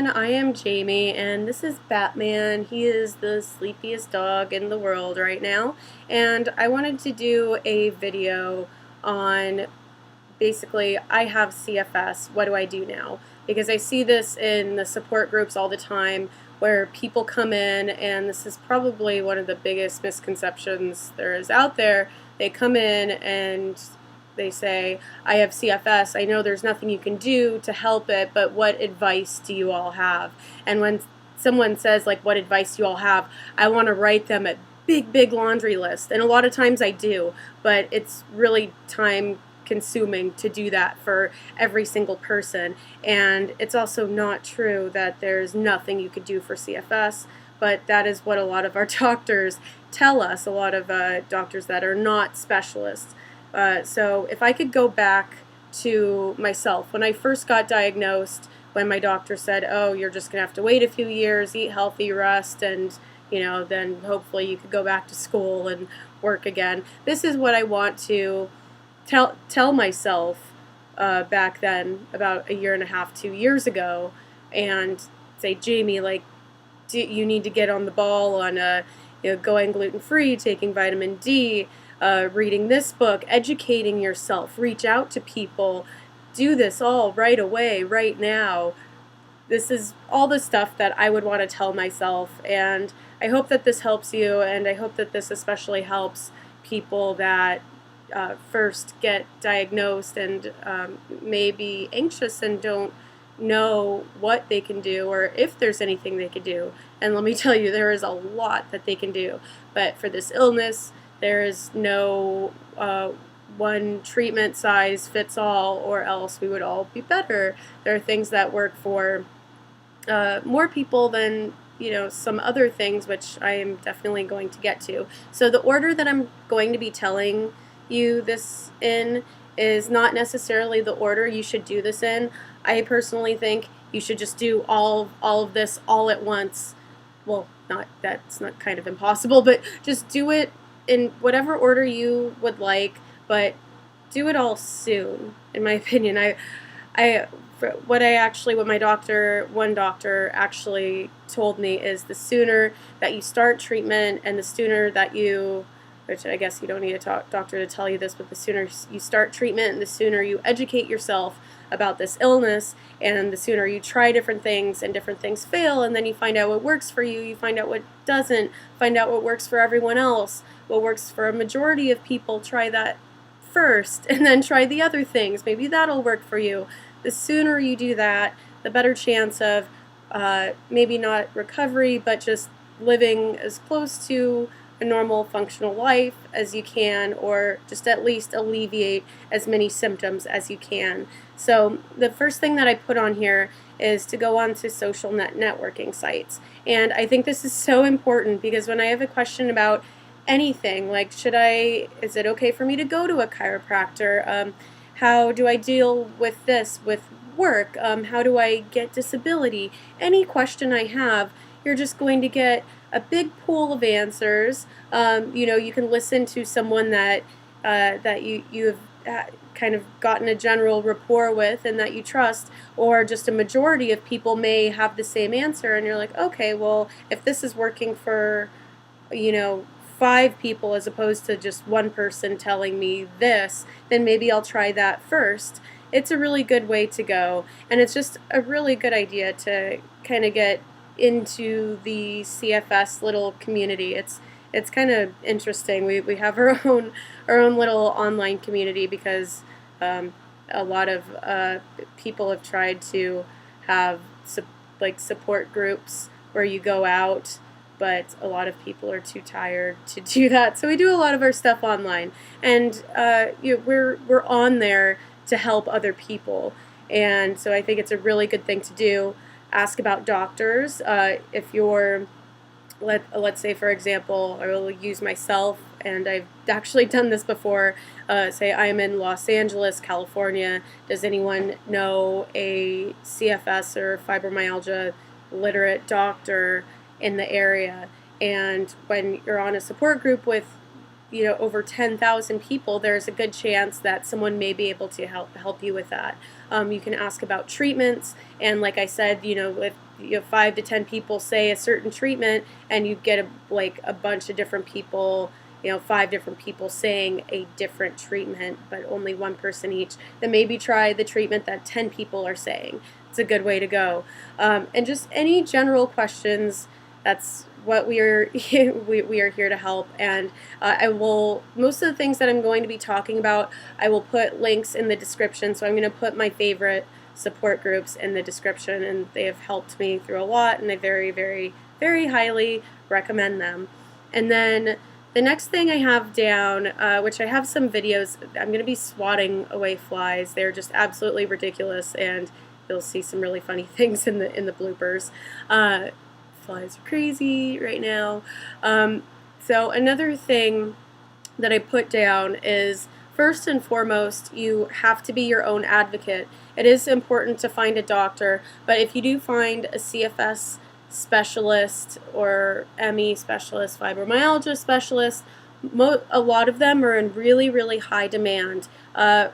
everyone, I am Jamie and this is Batman. He is the sleepiest dog in the world right now, and I wanted to do a video on basically I have CFS, what do I do now? Because I see this in the support groups all the time where people come in, and this is probably one of the biggest misconceptions there is out there. They come in and they say, I have CFS, I know there's nothing you can do to help it, but what advice do you all have? And when someone says, like, what advice do you all have, I want to write them a big laundry list. And a lot of times I do, but it's really time consuming to do that for every single person. And it's also not true that there's nothing you could do for CFS, but that is what a lot of our doctors tell us, a lot of doctors that are not specialists. So if I could go back to myself, when I first got diagnosed, when my doctor said, oh, you're just going to have to wait a few years, eat healthy, rest, and then hopefully you could go back to school and work again. This is what I want to tell myself back then, about a year and a half, 2 years ago, and say, Jamie, like, you need to get on the ball on going gluten-free, taking vitamin D, reading this book, educating yourself, reach out to people, do this all right away, right now. This is all the stuff that I would want to tell myself, and I hope that this helps you, and I hope that this especially helps people that first get diagnosed and may be anxious and don't know what they can do or if there's anything they could do. And let me tell you, there is a lot that they can do, but for this illness, there is no one treatment size fits all, or else we would all be better. There are things that work for more people than some other things, which I am definitely going to get to. So the order that I'm going to be telling you this in is not necessarily the order you should do this in. I personally think you should just do all of this all at once. Well, that's not kind of impossible, but just do it in whatever order you would like, but do it all soon, in my opinion. One doctor actually told me is the sooner that you start treatment and the sooner that which I guess you don't need a doctor to tell you this, but the sooner you start treatment and the sooner you educate yourself about this illness, and the sooner you try different things and different things fail, and then you find out what works for you, you find out what doesn't, find out what works for everyone else, what works for a majority of people, try that first, and then try the other things. Maybe that'll work for you. The sooner you do that, the better chance of maybe not recovery, but just living as close to a normal functional life as you can, or just at least alleviate as many symptoms as you can. So the first thing that I put on here is to go on to social networking sites. And I think this is so important because when I have a question about anything, like is it okay for me to go to a chiropractor? How do I deal with this with work? How do I get disability? Any question I have, you're just going to get a big pool of answers. You can listen to someone that you have kind of gotten a general rapport with and that you trust, or just a majority of people may have the same answer, and you're like, okay, well, if this is working for 5 people as opposed to just one person telling me this, then maybe I'll try that first. It's a really good way to go, and it's just a really good idea to kind of get into the CFS little community. It's kind of interesting. We have our own little online community because a lot of people have tried to have support groups where you go out, but a lot of people are too tired to do that. So we do a lot of our stuff online, and we're on there to help other people. And so I think it's a really good thing to do. Ask about doctors. If you're, let's say for example, I will use myself, and I've actually done this before. Say I'm in Los Angeles, California. Does anyone know a CFS or fibromyalgia literate doctor in the area? And when you're on a support group with over 10,000 people, there's a good chance that someone may be able to help you with that. You can ask about treatments, and like I said, if 5 to 10 people say a certain treatment, and you get a bunch of different people, 5 different people saying a different treatment, but only one person each, then maybe try the treatment that 10 people are saying. It's a good way to go. And just any general questions, that's what we are we are here to help. And most of the things that I'm going to be talking about, I will put links in the description. So I'm going to put my favorite support groups in the description, and they have helped me through a lot, and I very, very, very highly recommend them. And then the next thing I have down, which I have some videos, I'm going to be swatting away flies. They're just absolutely ridiculous, and you'll see some really funny things in the bloopers. Flies are crazy right now. So another thing that I put down is, first and foremost, you have to be your own advocate. It is important to find a doctor, but if you do find a CFS specialist or ME specialist, fibromyalgia specialist, a lot of them are in really, really high demand. I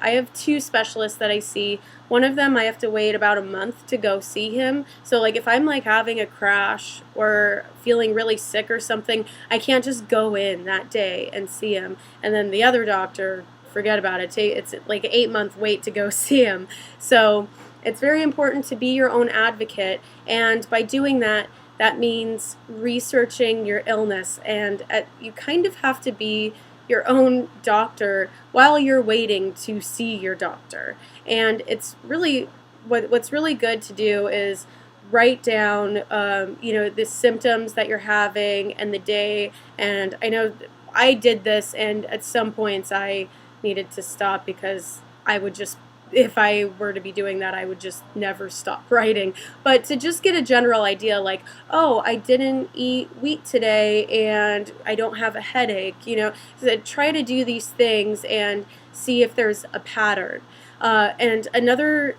have 2 specialists that I see. One of them I have to wait about a month to go see him. So like if I'm like having a crash or feeling really sick or something, I can't just go in that day and see him. And then the other doctor, forget about it. It's like an 8-month wait to go see him. So it's very important to be your own advocate, and by doing that, that means researching your illness, and you kind of have to be your own doctor while you're waiting to see your doctor. And it's really, what's really good to do is write down, the symptoms that you're having and the day. And I know I did this, and at some points I needed to stop because I would just, if I were to be doing that, I would just never stop writing. But to just get a general idea, like, oh, I didn't eat wheat today and I don't have a headache, so try to do these things and see if there's a pattern. And another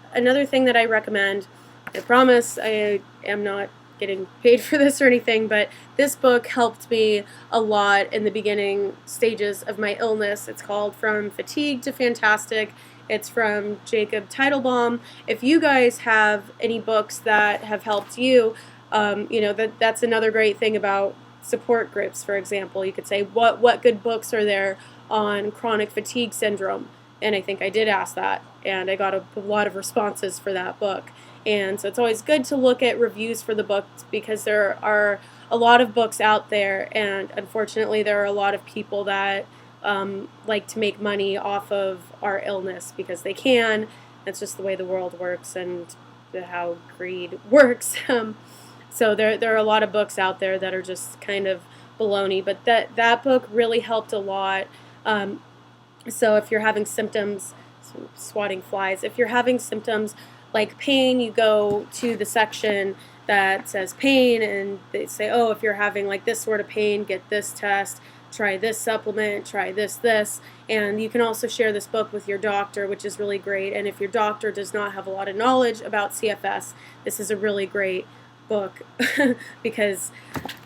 thing that I recommend, I promise I am not getting paid for this or anything, but this book helped me a lot in the beginning stages of my illness. It's called From Fatigue to Fantastic. It's from Jacob Teitelbaum. If you guys have any books that have helped you, that's another great thing about support groups. For example, you could say, what good books are there on chronic fatigue syndrome? And I think I did ask that, and I got a lot of responses for that book. And so it's always good to look at reviews for the books, because there are a lot of books out there, and unfortunately there are a lot of people that like to make money off of our illness because they can. That's just the way the world works and how greed works. So there are a lot of books out there that are just kind of baloney, but that book really helped a lot. So if you're having symptoms, swatting flies, if you're having symptoms like pain, you go to the section that says pain, and they say, oh, if you're having like this sort of pain, get this test, try this supplement, try this, and you can also share this book with your doctor, which is really great. And if your doctor does not have a lot of knowledge about CFS, this is a really great book because,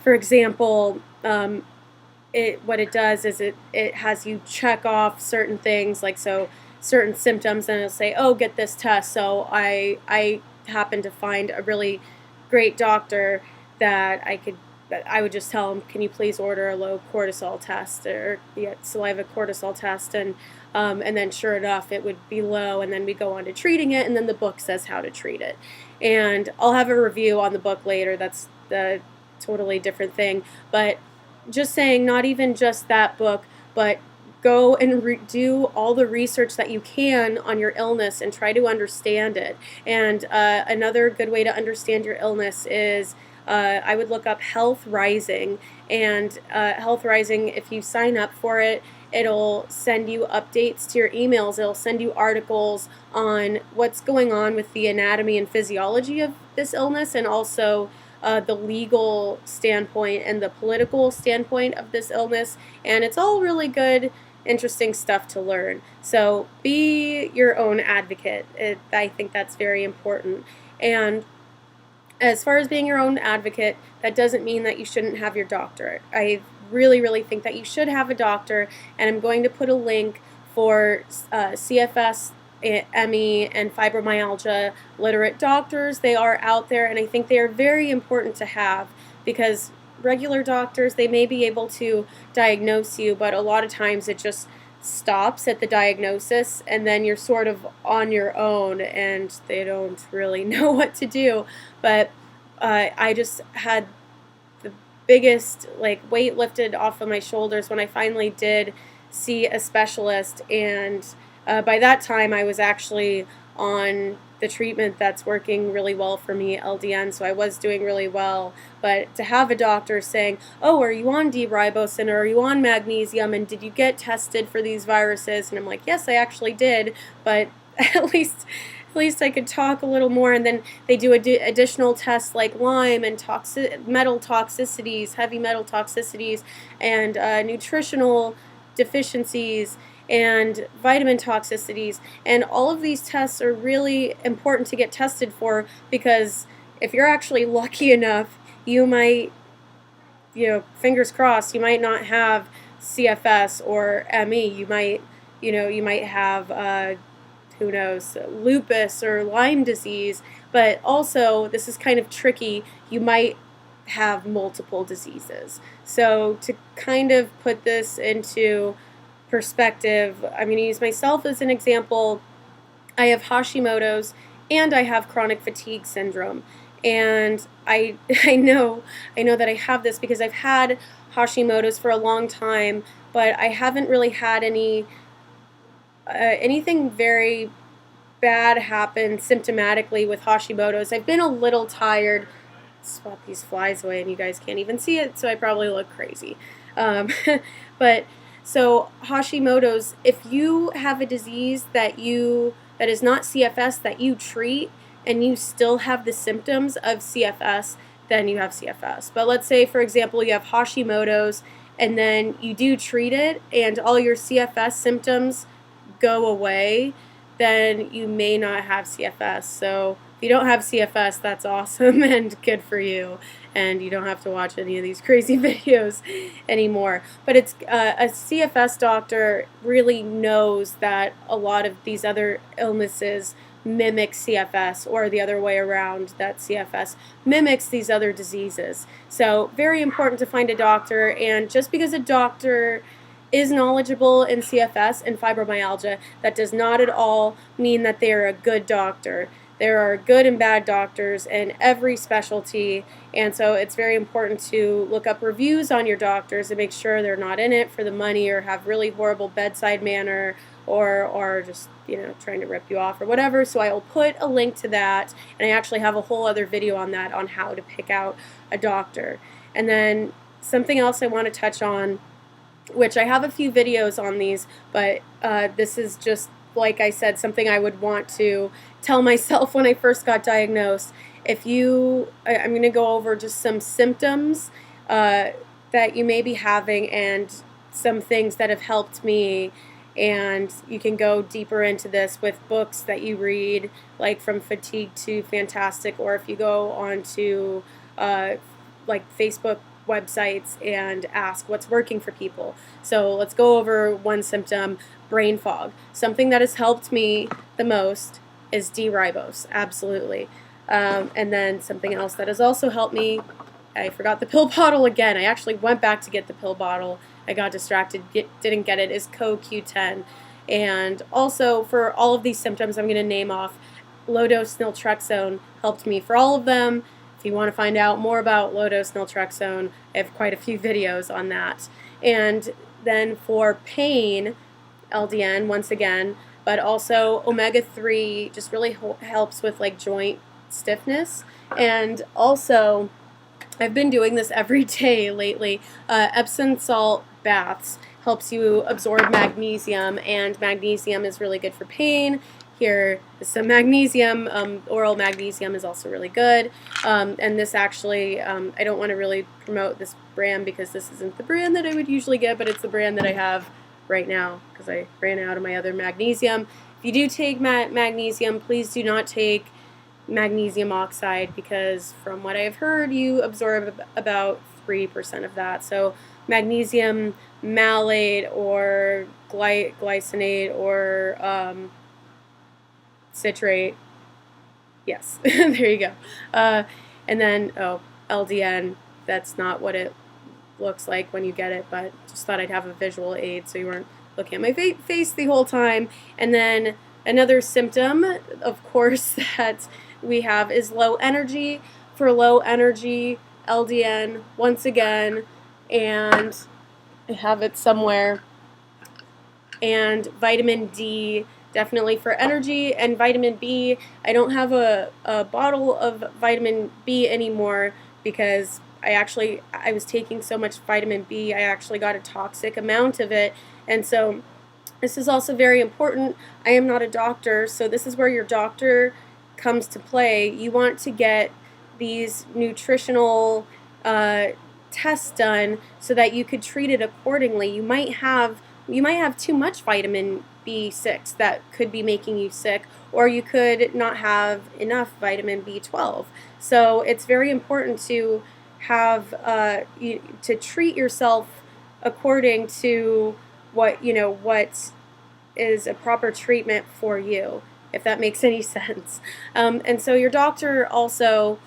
for example, what it does is it has you check off certain things, like certain symptoms, and it'll say, oh, get this test. So I happen to find a really great doctor that I would just tell them, can you please order a low cortisol test or saliva cortisol test, and then sure enough it would be low, and then we go on to treating it, and then the book says how to treat it. And I'll have a review on the book later. That's the totally different thing, but just saying, not even just that book, but go and do all the research that you can on your illness and try to understand it. And another good way to understand your illness is I would look up Health Rising, and Health Rising, if you sign up for it, it'll send you updates to your emails. It'll send you articles on what's going on with the anatomy and physiology of this illness, and also the legal standpoint and the political standpoint of this illness. And it's all really good, interesting stuff to learn. So be your own advocate. I think that's very important. And as far as being your own advocate, that doesn't mean that you shouldn't have your doctor. really, really think that you should have a doctor, and I'm going to put a link for CFS, ME, and fibromyalgia literate doctors. They are out there, and I think they are very important to have, because regular doctors, they may be able to diagnose you, but a lot of times it just stops at the diagnosis, and then you're sort of on your own and they don't really know what to do. But I just had the biggest weight lifted off of my shoulders when I finally did see a specialist, and by that time I was actually on the treatment that's working really well for me, LDN, so I was doing really well. But to have a doctor saying, oh, are you on D-ribosin, or are you on magnesium, and did you get tested for these viruses? And I'm like, yes, I actually did, but at least I could talk a little more. And then they do additional tests like Lyme and metal toxicities, heavy metal toxicities, and nutritional deficiencies, and vitamin toxicities, and all of these tests are really important to get tested for, because if you're actually lucky enough, you might, fingers crossed, you might not have CFS or ME. You might have who knows, lupus or Lyme disease. But also, this is kind of tricky, you might have multiple diseases. So to kind of put this into perspective, I'm going to use myself as an example. I have Hashimoto's and I have chronic fatigue syndrome, and I know that I have this because I've had Hashimoto's for a long time, but I haven't really had anything very bad happen symptomatically with Hashimoto's. I've been a little tired. Swat these flies away and you guys can't even see it, so I probably look crazy. But so Hashimoto's, if you have a disease that is not CFS that you treat, and you still have the symptoms of CFS, then you have CFS. But let's say, for example, you have Hashimoto's and then you do treat it and all your CFS symptoms go away, then you may not have CFS. So if you don't have CFS, that's awesome and good for you, and you don't have to watch any of these crazy videos anymore. But it's a CFS doctor really knows that a lot of these other illnesses mimic CFS, or the other way around, that CFS mimics these other diseases. So very important to find a doctor, and just because a doctor is knowledgeable in CFS and fibromyalgia, that does not at all mean that they are a good doctor. There are good and bad doctors in every specialty, and so it's very important to look up reviews on your doctors and make sure they're not in it for the money or have really horrible bedside manner, or just trying to rip you off or whatever. So I will put a link to that, and I actually have a whole other video on that, on how to pick out a doctor. And then something else I want to touch on, which I have a few videos on these, but this is just, like I said, something I would want to tell myself when I first got diagnosed. I'm going to go over just some symptoms that you may be having and some things that have helped me, and you can go deeper into this with books that you read, like From Fatigue to Fantastic, or if you go onto Facebook websites and ask what's working for people. So let's go over one symptom: brain fog. Something that has helped me the most is D-ribose, absolutely. And then something else that has also helped me, I forgot the pill bottle again. I actually went back to get the pill bottle. I got distracted, didn't get it, is CoQ10. And also for all of these symptoms I'm going to name off, low-dose naltrexone helped me for all of them. If you want to find out more about low-dose naltrexone, I have quite a few videos on that. And then for pain, LDN once again, but also omega-3 just really helps with joint stiffness. And also, I've been doing this every day lately, Epsom salt baths helps you absorb magnesium, and magnesium is really good for pain. Here is some magnesium. Oral magnesium is also really good. And this actually, I don't want to really promote this brand because this isn't the brand that I would usually get, but it's the brand that I have right now because I ran out of my other magnesium. If you do take magnesium, please do not take magnesium oxide, because from what I've heard, you absorb about 3% of that. So magnesium malate or glycinate or citrate. Yes, there you go. And then, oh, LDN, that's not what it looks like when you get it, but just thought I'd have a visual aid so you weren't looking at my face the whole time. And then another symptom, of course, that we have is low energy. For low energy, LDN, once again, and I have it somewhere, and vitamin D, definitely for energy, and vitamin B. I don't have a bottle of vitamin B anymore because I was taking so much vitamin B, I actually got a toxic amount of it, and so this is also very important. I am not a doctor, so this is where your doctor comes to play. You want to get these nutritional tests done so that you could treat it accordingly. You might have too much vitamin B6 that could be making you sick, or you could not have enough vitamin B12. So it's very important to have to treat yourself according to what is a proper treatment for you, if that makes any sense. And so your doctor also,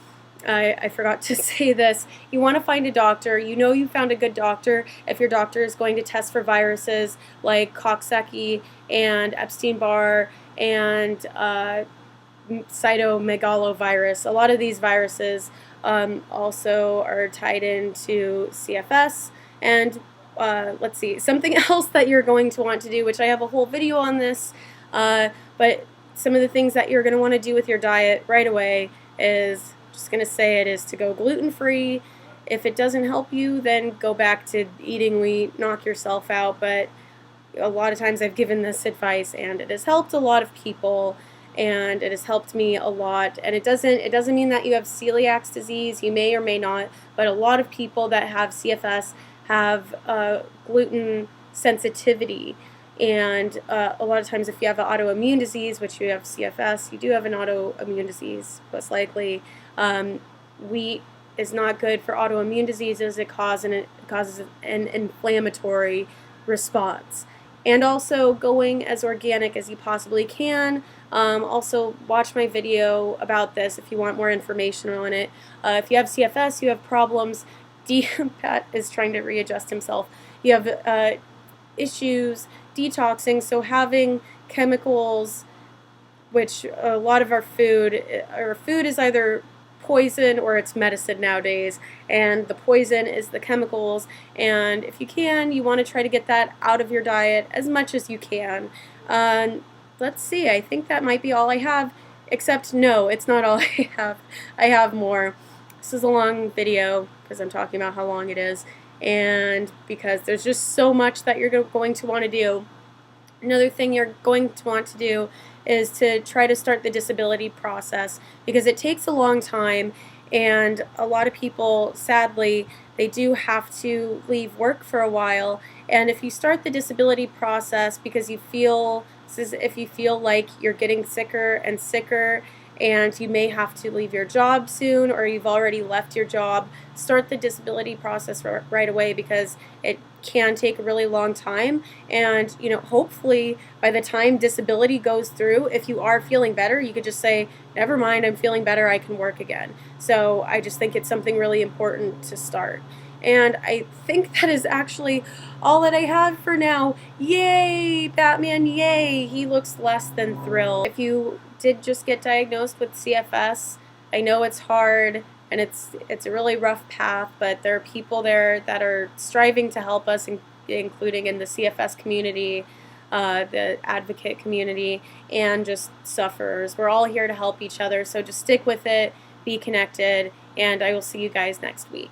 I forgot to say this, you want to find a doctor. You know you found a good doctor if your doctor is going to test for viruses like Coxsackie and Epstein-Barr and cytomegalovirus. A lot of these viruses also are tied into CFS. And let's see, something else that you're going to want to do, which I have a whole video on this, but some of the things that you're going to want to do with your diet right away is, just going to say it, is to go gluten-free. If it doesn't help you, then go back to eating wheat, knock yourself out. But a lot of times I've given this advice and it has helped a lot of people, and it has helped me a lot. And it doesn't mean that you have celiac disease. You may or may not, but a lot of people that have CFS have gluten sensitivity. And a lot of times if you have an autoimmune disease, which you have CFS, you do have an autoimmune disease, most likely. Wheat is not good for autoimmune diseases. It causes an inflammatory response. And also going as organic as you possibly can. Also watch my video about this if you want more information on it. If you have CFS, you have problems. Pat is trying to readjust himself. You have issues detoxing, so having chemicals, which a lot of our food is either poison or it's medicine nowadays, and the poison is the chemicals, and if you can, you want to try to get that out of your diet as much as you can. Let's see, I think that might be all I have, except no, it's not all I have. I have more. This is a long video because I'm talking about how long it is, and because there's just so much that you're going to want to do. Another thing you're going to want to do is to try to start the disability process, because it takes a long time, and a lot of people, sadly, they do have to leave work for a while. And if you start the disability process because if you feel like you're getting sicker and sicker, and you may have to leave your job soon, or you've already left your job, start the disability process right away, because it can take a really long time. And hopefully by the time disability goes through, if you are feeling better, you could just say, never mind, I'm feeling better, I can work again. So I just think it's something really important to start. And I think that is actually all that I have for now. Yay, Batman, yay! He looks less than thrilled. If you did just get diagnosed with CFS, I know it's hard and it's a really rough path, but there are people there that are striving to help us, including in the CFS community, the advocate community, and just sufferers. We're all here to help each other, so just stick with it, be connected, and I will see you guys next week.